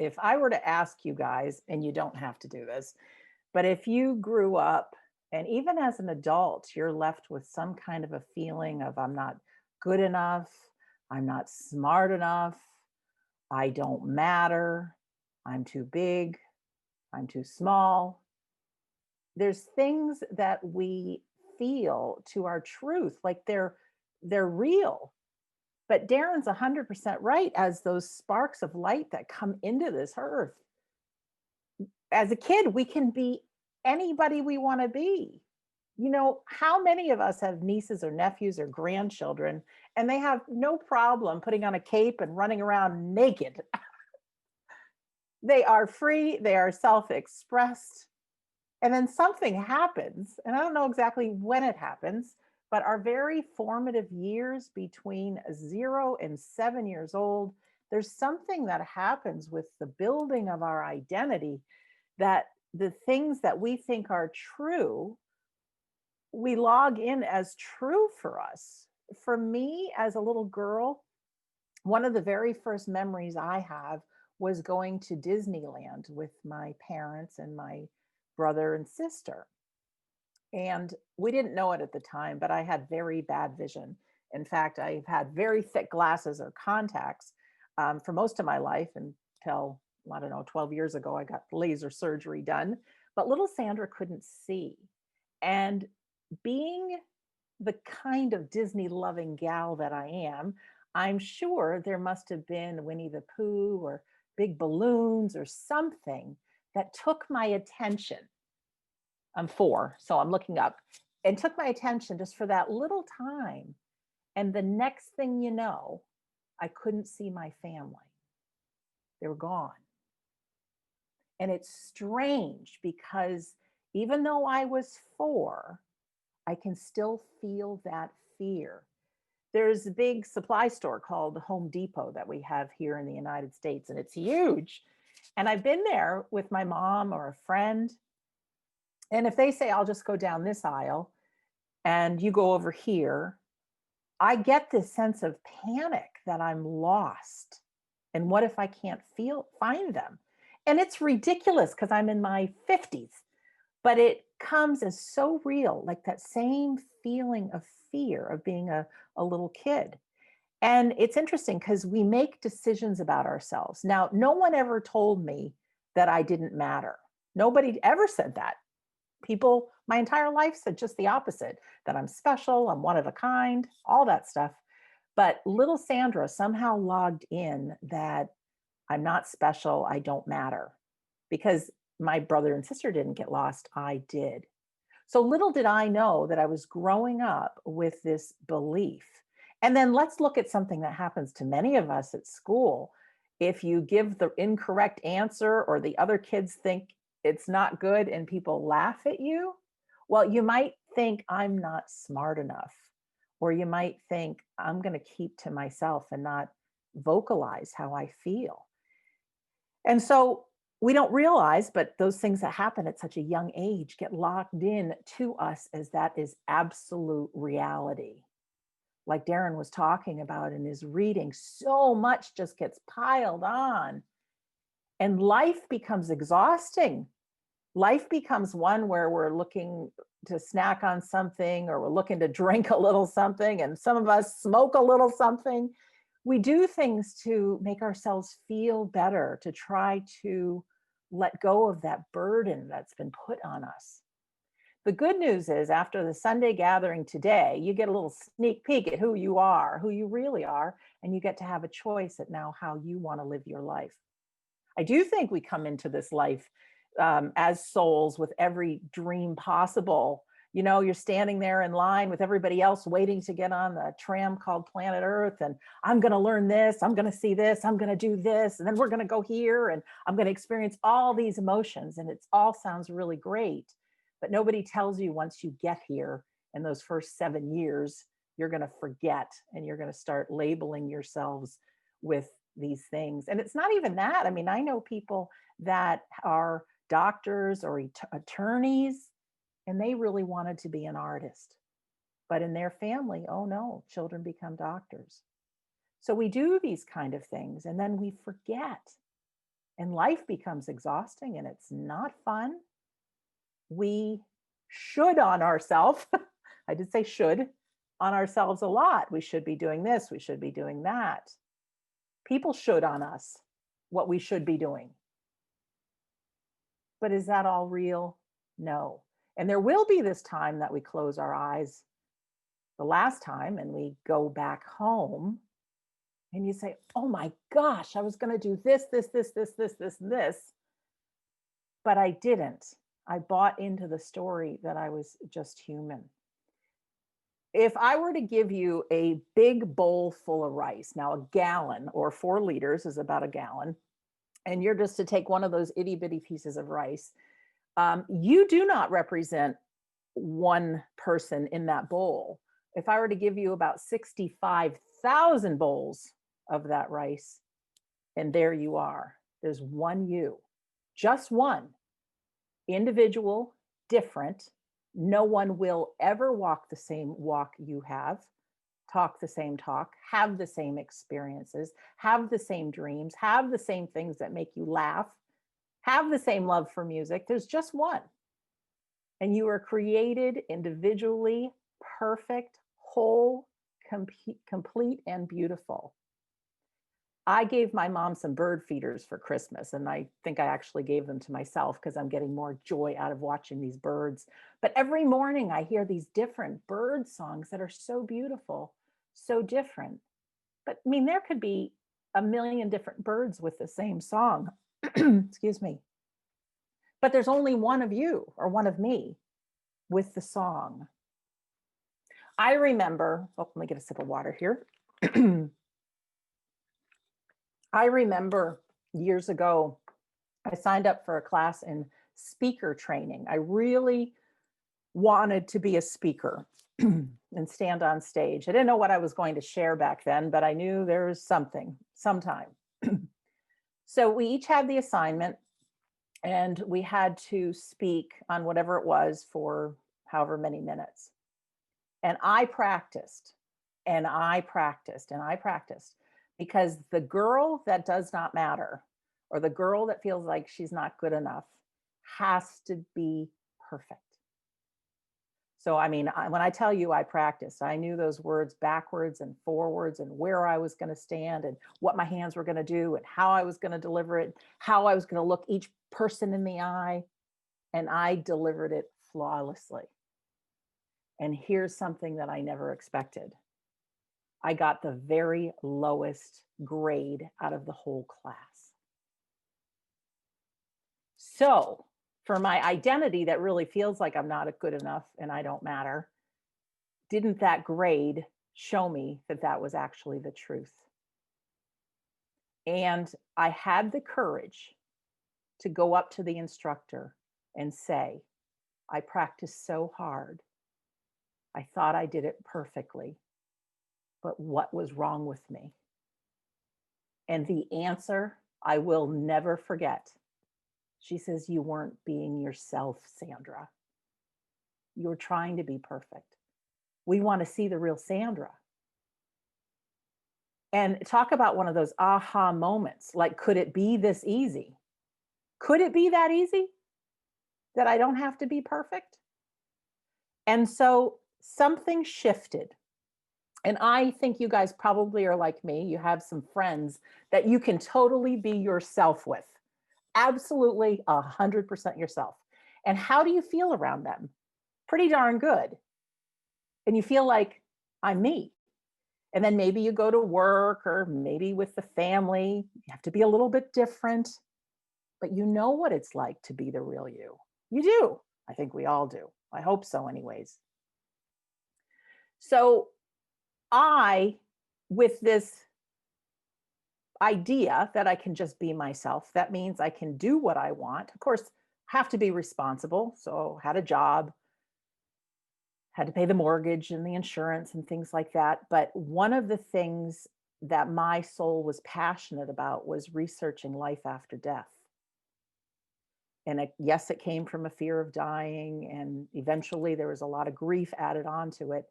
if I were to ask you guys, and you don't have to do this, but if you grew up and even as an adult, you're left with some kind of a feeling of I'm not good enough, I'm not smart enough, I don't matter, I'm too big, I'm too small. There's things that we feel to our truth, like they're real. But Darren's 100% right. As those sparks of light that come into this earth, as a kid, we can be anybody we want to be. You know, how many of us have nieces or nephews or grandchildren and they have no problem putting on a cape and running around naked? They are free, they are self expressed. And then something happens, and I don't know exactly when it happens, but our very formative years between 0 and 7 years old, there's something that happens with the building of our identity, that the things that we think are true, we log in as true for us. For me, as a little girl, one of the very first memories I have was going to Disneyland with my parents and my brother and sister. And we didn't know it at the time, but I had very bad vision. In fact, I've had very thick glasses or contacts for most of my life until, I don't know, 12 years ago, I got laser surgery done. But little Sandra couldn't see. And being the kind of Disney loving gal that I am, I'm sure there must have been Winnie the Pooh or big balloons or something that took my attention. I'm 4, so I'm looking up, and took my attention just for that little time. And the next thing you know, I couldn't see my family. They were gone. And it's strange because even though I was 4, I can still feel that fear. There's a big supply store called Home Depot that we have here in the United States, and it's huge. And I've been there with my mom or a friend. And if they say, I'll just go down this aisle and you go over here, I get this sense of panic that I'm lost. And what if I can't find them? And it's ridiculous because I'm in my 50s, but it comes as so real, like that same feeling of fear of being a little kid. And it's interesting because we make decisions about ourselves. Now, no one ever told me that I didn't matter. Nobody ever said that. People, my entire life said just the opposite, that I'm special, I'm one of a kind, all that stuff. But little Sandra somehow logged in that I'm not special, I don't matter. Because my brother and sister didn't get lost, I did. So little did I know that I was growing up with this belief. And then let's look at something that happens to many of us at school. If you give the incorrect answer or the other kids think it's not good and people laugh at you, well, you might think I'm not smart enough, or you might think I'm going to keep to myself and not vocalize how I feel. And so we don't realize, but those things that happen at such a young age get locked in to us as that is absolute reality. Like Darren was talking about in his reading, so much just gets piled on and life becomes exhausting. Life becomes one where we're looking to snack on something or we're looking to drink a little something, and some of us smoke a little something. We do things to make ourselves feel better, to try to let go of that burden that's been put on us. The good news is, after the Sunday gathering today, you get a little sneak peek at who you are, who you really are, and you get to have a choice at now how you want to live your life. I do think we come into this life as souls with every dream possible. You know, you're standing there in line with everybody else waiting to get on the tram called Planet Earth. And I'm going to learn this, I'm going to see this, I'm going to do this, and then we're going to go here and I'm going to experience all these emotions. And it all sounds really great. But nobody tells you once you get here in those first 7 years, you're going to forget and you're going to start labeling yourselves with these things. And it's not even that. I mean, I know people that are doctors or attorneys, and they really wanted to be an artist. But in their family, oh no, children become doctors. So we do these kind of things and then we forget. and life becomes exhausting and it's not fun, we should on ourselves. I did say should on ourselves a lot. We should be doing this, we should be doing that. People should on us what we should be doing. But is that all real? No. And there will be this time that we close our eyes the last time and we go back home and you say, oh my gosh, I was going to do this, but I didn't. I bought into the story that I was just human. If I were to give you a big bowl full of rice, now a gallon or 4 liters is about a gallon, and you're just to take one of those itty bitty pieces of rice, you do not represent one person in that bowl. If I were to give you about 65,000 bowls of that rice, and there you are, there's one you, just one, individual, different. No one will ever walk the same walk you have, talk the same talk, have the same experiences, have the same dreams, have the same things that make you laugh, have the same love for music. There's just one. And you are created individually, perfect, whole, complete, and beautiful. I gave my mom some bird feeders for Christmas, and I think I actually gave them to myself because I'm getting more joy out of watching these birds. But every morning I hear these different bird songs that are so beautiful, so different. But I mean, there could be a million different birds with the same song. Excuse me. But there's only one of you or one of me with the song. I remember, oh, let me get a sip of water here. I remember years ago, I signed up for a class in speaker training. I really wanted to be a speaker and stand on stage. I didn't know what I was going to share back then, but I knew there was something, sometime. So we each had the assignment and we had to speak on whatever it was for however many minutes. And I practiced and I practiced and I practiced because the girl that does not matter or the girl that feels like she's not good enough has to be perfect. So, I mean, when I tell you I practiced, I knew those words backwards and forwards and where I was going to stand and what my hands were going to do and how I was going to deliver it, how I was going to look each person in the eye. And I delivered it flawlessly. And here's something that I never expected. I got the very lowest grade out of the whole class. So for my identity that really feels like I'm not good enough and I don't matter, didn't that grade show me that that was actually the truth? And I had the courage to go up to the instructor and say, I practiced so hard. I thought I did it perfectly, but what was wrong with me? And the answer I will never forget. She says, you weren't being yourself, Sandra. You were trying to be perfect. We want to see the real Sandra. And talk about one of those aha moments. Like, could it be this easy? Could it be that easy that I don't have to be perfect? And so something shifted. And I think you guys probably are like me. You have some friends that you can totally be yourself with. Absolutely 100% yourself. And how do you feel around them? Pretty darn good. And you feel like I'm me. And then maybe you go to work or maybe with the family, you have to be a little bit different, but you know what it's like to be the real you. You do. I think we all do. I hope so anyways. So I, with this idea that I can just be myself, that means I can do what I want. Of course, have to be responsible. So had a job, had to pay the mortgage and the insurance and things like that. But one of the things that my soul was passionate about was researching life after death. And yes, it came from a fear of dying. And eventually there was a lot of grief added onto it.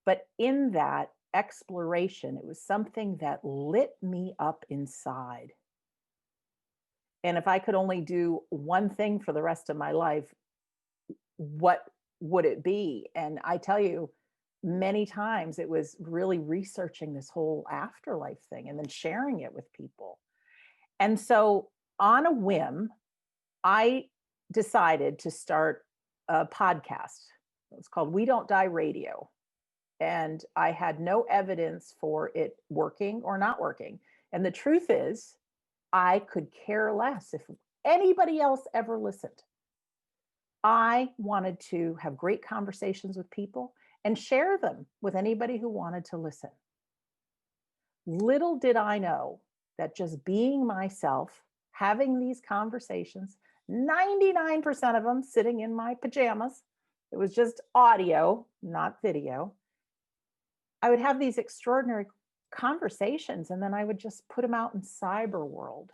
But in that exploration, it was something that lit me up inside. And if I could only do one thing for the rest of my life, what would it be? And I tell you, many times it was really researching this whole afterlife thing and then sharing it with people. And so, on a whim, I decided to start a podcast. It's called We Don't Die Radio. And I had no evidence for it working or not working. And the truth is, I could care less if anybody else ever listened. I wanted to have great conversations with people and share them with anybody who wanted to listen. Little did I know that just being myself, having these conversations, 99% of them sitting in my pajamas, it was just audio, not video. I would have these extraordinary conversations and then I would just put them out in cyber world.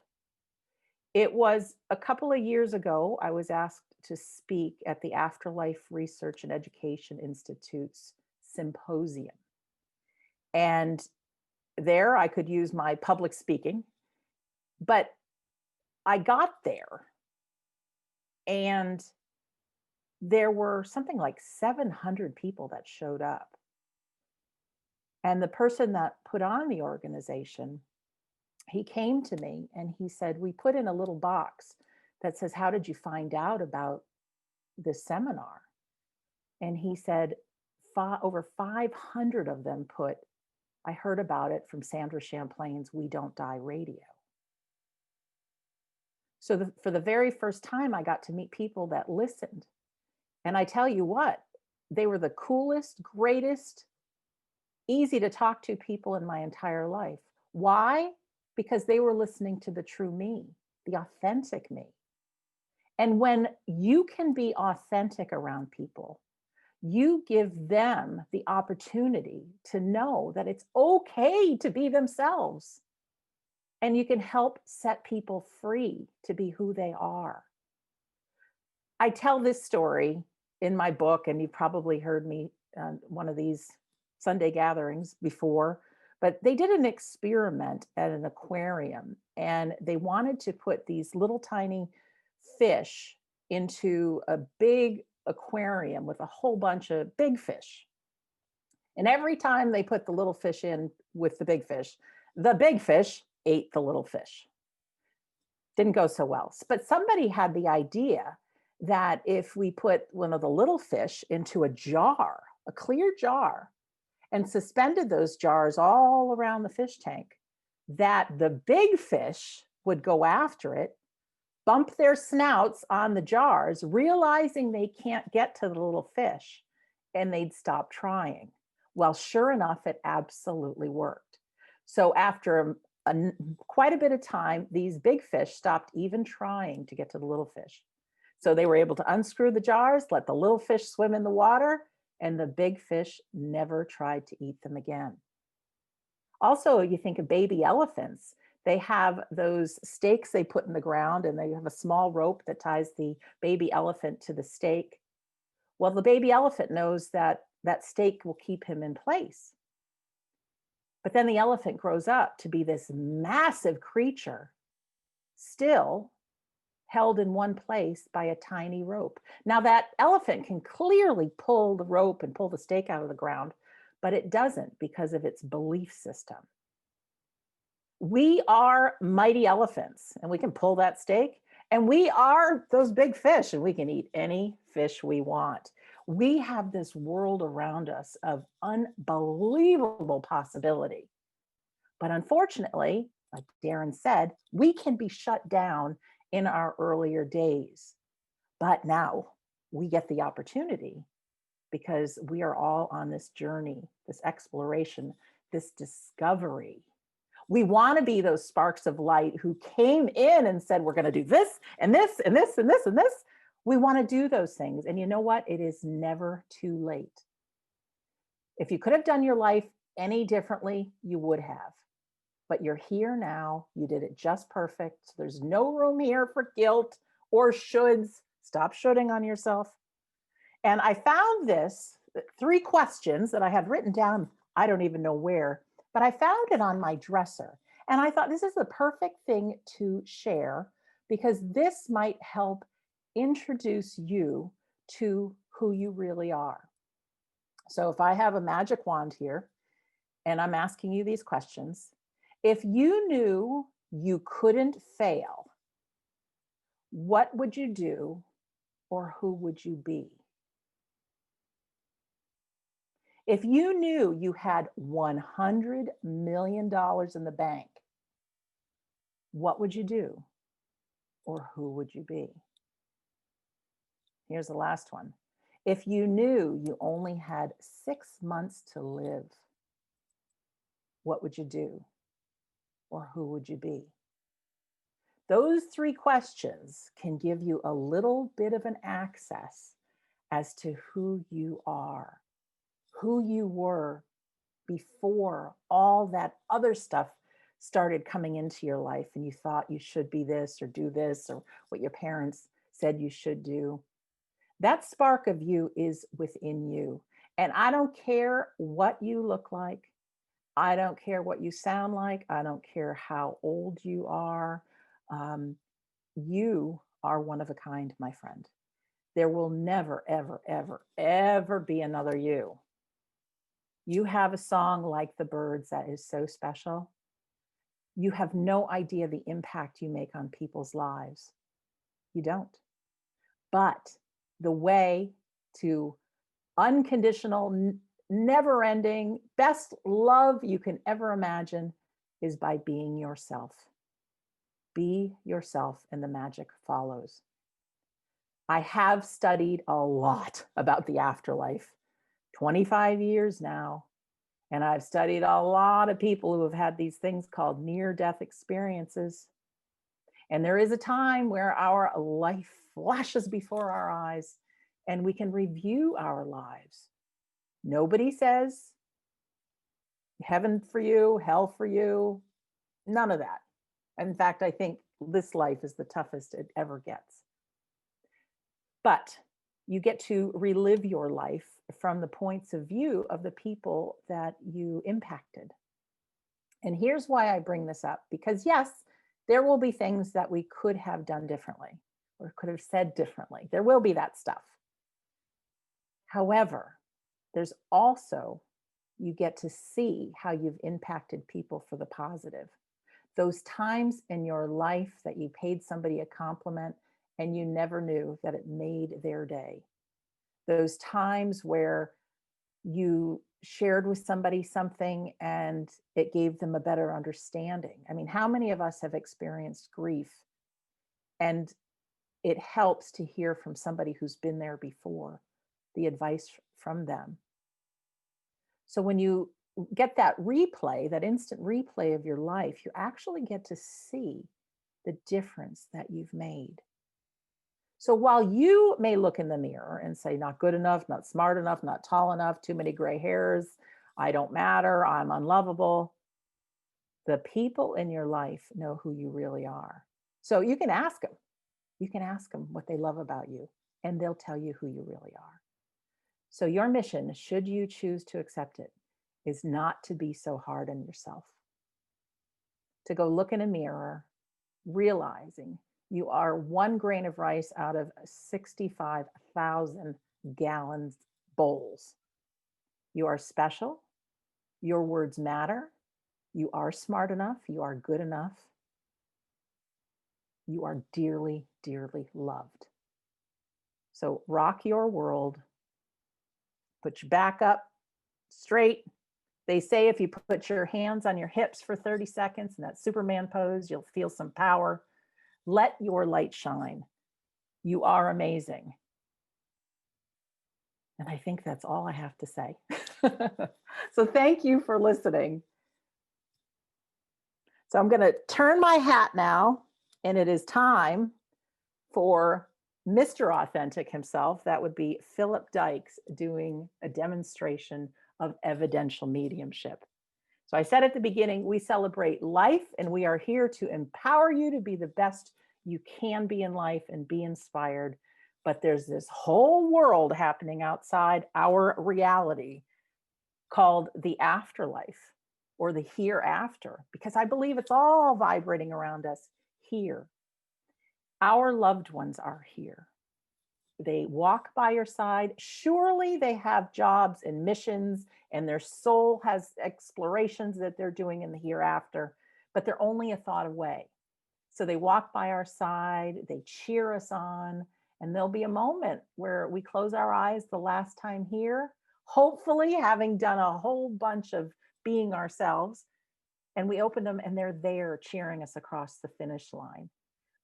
It was a couple of years ago, I was asked to speak at the Afterlife Research and Education Institute's symposium. And there I could use my public speaking, but I got there and there were something like 700 people that showed up. And the person that put on the organization, he came to me and he said, we put in a little box that says, how did you find out about this seminar? And he said, over 500 of them put, I heard about it from Sandra Champlain's We Don't Die Radio. So for the very first time, I got to meet people that listened. And I tell you what, they were the coolest, greatest, easy to talk to people in my entire life. Why? Because they were listening to the true me, the authentic me. And when you can be authentic around people, you give them the opportunity to know that it's okay to be themselves. And you can help set people free to be who they are. I tell this story in my book, and you've probably heard me on one of these Sunday gatherings before, but they did an experiment at an aquarium and they wanted to put these little tiny fish into a big aquarium with a whole bunch of big fish. And every time they put the little fish in with the big fish ate the little fish. Didn't go so well. But somebody had the idea that if we put one of the little fish into a jar, a clear jar, and suspended those jars all around the fish tank, that the big fish would go after it, bump their snouts on the jars, realizing they can't get to the little fish, and they'd stop trying. Well, sure enough, it absolutely worked. So after quite a bit of time, these big fish stopped even trying to get to the little fish. So they were able to unscrew the jars, let the little fish swim in the water, and the big fish never tried to eat them again. Also, you think of baby elephants. They have those stakes they put in the ground, and they have a small rope that ties the baby elephant to the stake. Well, the baby elephant knows that that stake will keep him in place. But then the elephant grows up to be this massive creature, still held in one place by a tiny rope. Now, that elephant can clearly pull the rope and pull the stake out of the ground, but it doesn't because of its belief system. We are mighty elephants, and we can pull that stake, and we are those big fish, and we can eat any fish we want. We have this world around us of unbelievable possibility. But unfortunately, like Darren said, we can be shut down in our earlier days. But now we get the opportunity because we are all on this journey, this exploration, this discovery. We want to be those sparks of light who came in and said, we're going to do this and this and this and this and this. We want to do those things. And you know what? It is never too late. If you could have done your life any differently, you would have. But you're here now. You did it just perfect. So there's no room here for guilt or shoulds. Stop shoulding on yourself. And I found this 3 questions that I had written down. I don't even know where, but I found it on my dresser. And I thought this is the perfect thing to share because this might help introduce you to who you really are. So if I have a magic wand here and I'm asking you these questions, if you knew you couldn't fail, what would you do or who would you be? If you knew you had $100 million in the bank, what would you do or who would you be? Here's the last one. If you knew you only had 6 months to live, what would you do or who would you be? Those 3 questions can give you a little bit of an access as to who you are, who you were before all that other stuff started coming into your life and you thought you should be this or do this or what your parents said you should do. That spark of you is within you. And I don't care what you look like. I don't care what you sound like. I don't care how old you are. Um, you are one of a kind, my friend. There will never, ever, ever, ever be another you. You have a song like the birds that is so special. You have no idea the impact you make on people's lives. You don't. But the way to unconditional, never ending, best love you can ever imagine is by being yourself. Be yourself and the magic follows. I have studied a lot about the afterlife, 25 years now. And I've studied a lot of people who have had these things called near-death experiences. And there is a time where our life flashes before our eyes and we can review our lives. Nobody says heaven for you, hell for you, none of that. In fact, I think this life is the toughest it ever gets. But you get to relive your life from the points of view of the people that you impacted. And here's why I bring this up, because yes, there will be things that we could have done differently or could have said differently. There will be that stuff. However, there's also, you get to see how you've impacted people for the positive. Those times in your life that you paid somebody a compliment and you never knew that it made their day. Those times where you shared with somebody something and it gave them a better understanding. I mean, how many of us have experienced grief and it helps to hear from somebody who's been there before, the advice from them. So when you get that replay, that instant replay of your life, you actually get to see the difference that you've made. So while you may look in the mirror and say, not good enough, not smart enough, not tall enough, too many gray hairs, I don't matter, I'm unlovable, the people in your life know who you really are. So you can ask them. You can ask them what they love about you, and they'll tell you who you really are. So your mission, should you choose to accept it, is not to be so hard on yourself. To go look in a mirror, realizing you are 1 grain of rice out of 65,000 gallons bowls. You are special. Your words matter. You are smart enough. You are good enough. You are dearly, dearly loved. So rock your world. Put your back up straight. They say if you put your hands on your hips for 30 seconds in that Superman pose, you'll feel some power. Let your light shine. You are amazing. And I think that's all I have to say. So thank you for listening. So I'm going to turn my hat now, and it is time for Mr. Authentic himself. That would be Philip Dykes doing a demonstration of evidential mediumship. So I said at the beginning, we celebrate life and we are here to empower you to be the best you can be in life and be inspired. But there's this whole world happening outside our reality called the afterlife or the hereafter, because I believe it's all vibrating around us here. Our loved ones are here. They walk by your side. Surely they have jobs and missions, and their soul has explorations that they're doing in the hereafter, but they're only a thought away. So they walk by our side, they cheer us on, and there'll be a moment where we close our eyes the last time here, hopefully having done a whole bunch of being ourselves, and we open them and they're there cheering us across the finish line.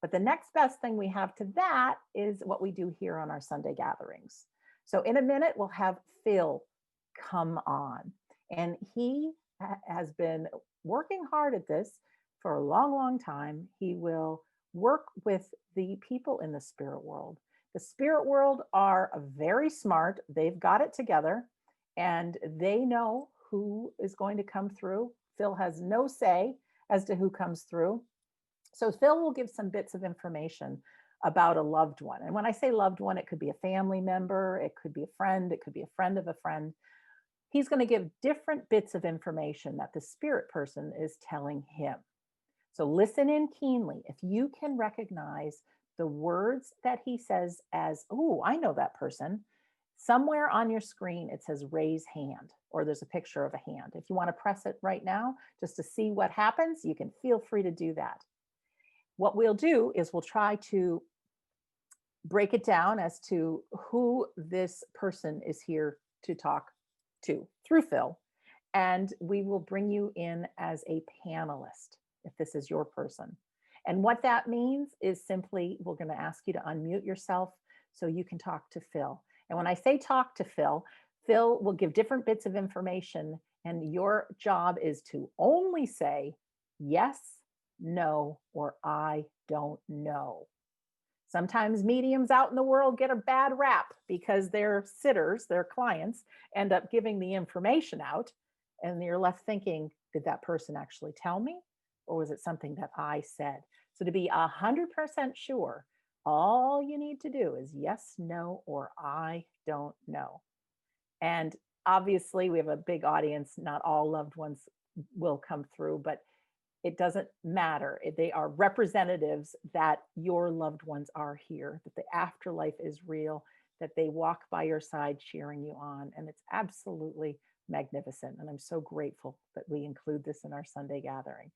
But the next best thing we have to that is what we do here on our Sunday gatherings. So in a minute, we'll have Phil come on. And he has been working hard at this for a long, long time. He will work with the people in the spirit world. The spirit world are very smart, they've got it together, and they know who is going to come through. Phil has no say as to who comes through. So Phil will give some bits of information about a loved one. And when I say loved one, it could be a family member, it could be a friend, it could be a friend of a friend. He's going to give different bits of information that the spirit person is telling him. So listen in keenly. If you can recognize the words that he says as, oh, I know that person, somewhere on your screen it says raise hand, or there's a picture of a hand. If you want to press it right now just to see what happens, you can feel free to do that. What we'll do is we'll try to break it down as to who this person is here to talk to through Phil. And we will bring you in as a panelist if this is your person. And what that means is simply we're going to ask you to unmute yourself so you can talk to Phil. And when I say talk to Phil, Phil will give different bits of information, and your job is to only say yes, no, or I don't know. Sometimes mediums out in the world get a bad rap because their sitters, their clients, end up giving the information out, and you're left thinking, did that person actually tell me? Or was it something that I said? So to be 100% sure, all you need to do is yes, no, or I don't know. And obviously, we have a big audience. Not all loved ones will come through, but it doesn't matter. They are representatives that your loved ones are here, that the afterlife is real, that they walk by your side cheering you on. And it's absolutely magnificent. And I'm so grateful that we include this in our Sunday gathering.